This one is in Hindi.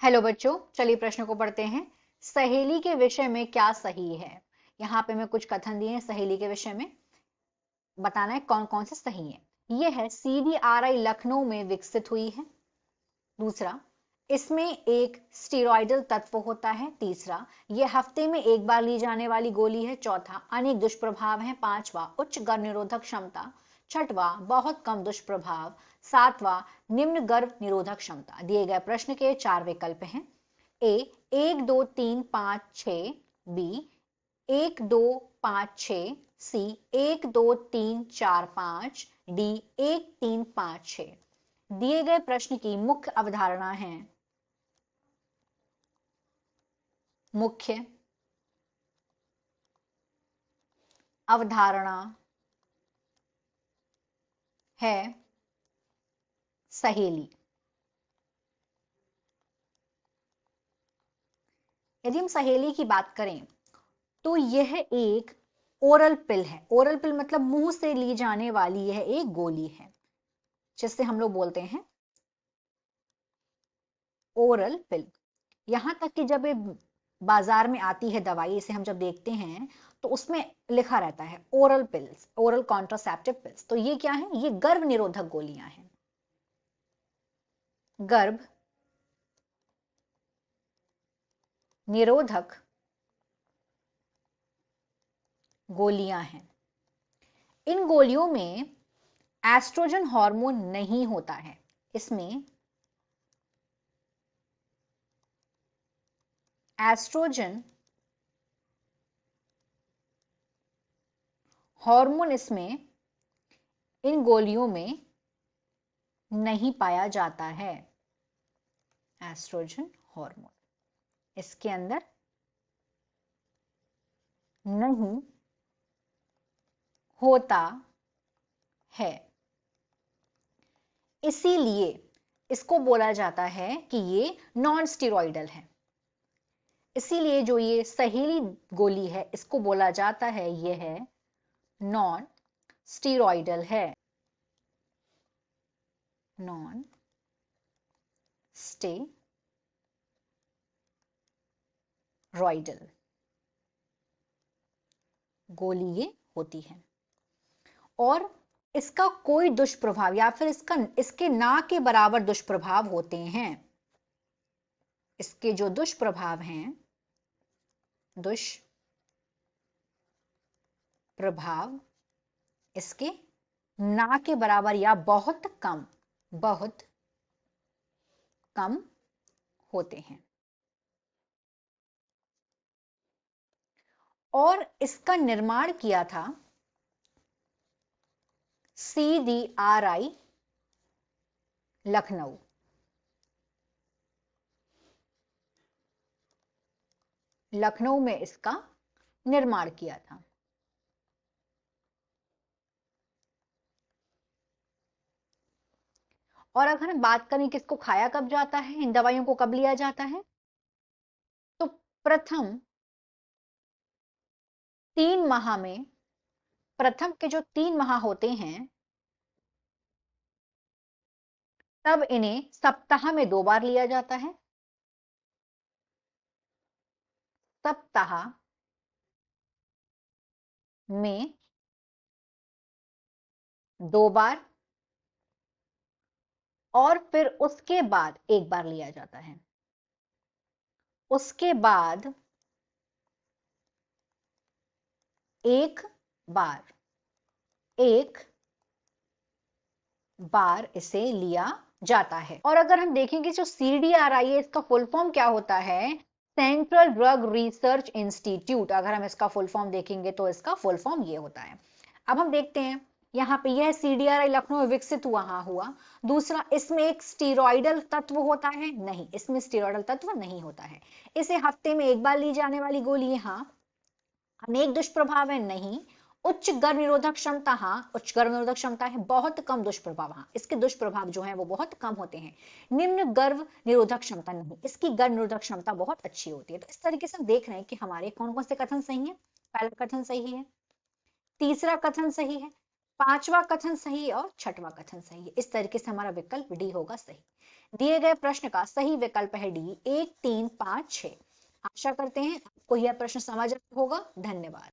हेलो बच्चों, चलिए प्रश्न को पढ़ते हैं। सहेली के विषय में क्या सही है। यहाँ पे मैं कुछ कथन दिए हैं सहेली के विषय में, बताना है कौन कौन से सही है। यह है CDRI लखनऊ में विकसित हुई है। दूसरा, इसमें एक स्टीरॉयडल तत्व होता है। तीसरा, यह हफ्ते में एक बार ली जाने वाली गोली है। चौथा, अनेक दुष्प्रभाव हैं। पांचवा, उच्च गर्भ निरोधक क्षमता। छठवा, बहुत कम दुष्प्रभाव। सातवां, निम्न गर्भ निरोधक क्षमता। दिए गए प्रश्न के 4 विकल्प हैं। ए 1 2 3 5 6, बी 1 2 5 6, सी 1 2 3 4 5, डी 1 3 5 6। दिए गए प्रश्न की मुख्य अवधारणा है। मुख्य अवधारणा है सहेली। यदि हम सहेली की बात करें तो यह एक ओरल पिल है। ओरल पिल मतलब मुंह से ली जाने वाली यह एक गोली है, जिससे हम लोग बोलते हैं ओरल पिल। यहां तक कि जब ये बाजार में आती है दवाई, इसे हम जब देखते हैं तो उसमें लिखा रहता है oral pills, oral contraceptive pills. तो ये क्या है? ये गर्भ निरोधक गोलियां हैं। गर्भ निरोधक गोलियां हैं। इन गोलियों में एस्ट्रोजन हार्मोन नहीं होता है। इसमें एस्ट्रोजन हार्मोन इसमें इन गोलियों में नहीं पाया जाता है। एस्ट्रोजन हार्मोन इसके अंदर नहीं होता है। इसीलिए इसको बोला जाता है कि ये नॉन स्टेरॉइडल है। इसीलिए जो ये सहेली गोली है इसको बोला जाता है यह है नॉन स्टेरॉइडल है। नॉन स्टेरॉइडल गोली ये होती है। और इसका कोई दुष्प्रभाव या फिर इसके ना के बराबर दुष्प्रभाव होते हैं। इसके जो दुष्प्रभाव हैं, दुष्प्रभाव इसके ना के बराबर या बहुत कम होते हैं। और इसका निर्माण किया था CDRI लखनऊ। लखनऊ में इसका निर्माण किया था। और अगर हम बात करें कि इसको खाया कब जाता है, इन दवाइयों को कब लिया जाता है, तो प्रथम 3 माह में, प्रथम के जो 3 माह होते हैं तब इन्हें सप्ताह में 2 बार लिया जाता है। सप्ताह में 2 बार और फिर उसके बाद 1 बार लिया जाता है। उसके बाद 1 बार इसे लिया जाता है। और अगर हम देखेंगे जो CDRI है इसका फुल फॉर्म क्या होता है? Central drug research institute. अगर हम इसका फुल फॉर्म देखेंगे तो इसका फुल फॉर्म ये होता है। अब हम देखते हैं यहाँ पे यह CDRI लखनऊ में विकसित हुआ। दूसरा, इसमें एक स्टीरॉयडल तत्व होता है? नहीं, इसमें स्टीरॉयडल तत्व नहीं होता है। इसे हफ्ते में 1 बार ली जाने वाली गोली है। हाँ। अनेक दुष्प्रभाव है? नहीं। उच्च गर्भ निरोधक क्षमता? हाँ, उच्च गर्भ निरोधक क्षमता है। बहुत कम दुष्प्रभाव? हाँ, इसके दुष्प्रभाव जो हैं वो बहुत कम होते हैं। निम्न गर्भ निरोधक क्षमता? नहीं, इसकी गर्भ निरोधक क्षमता बहुत अच्छी होती है। तो इस तरीके से हम देख रहे हैं कि हमारे कौन कौन से कथन सही है। पहला कथन सही है, तीसरा कथन सही है, पांचवा कथन सही और छठवां कथन सही है। इस तरीके से हमारा विकल्प डी होगा सही। दिए गए प्रश्न का सही विकल्प है डी 1, 3, 5, 6। आशा करते हैं आपको यह प्रश्न समझ आया होगा। धन्यवाद।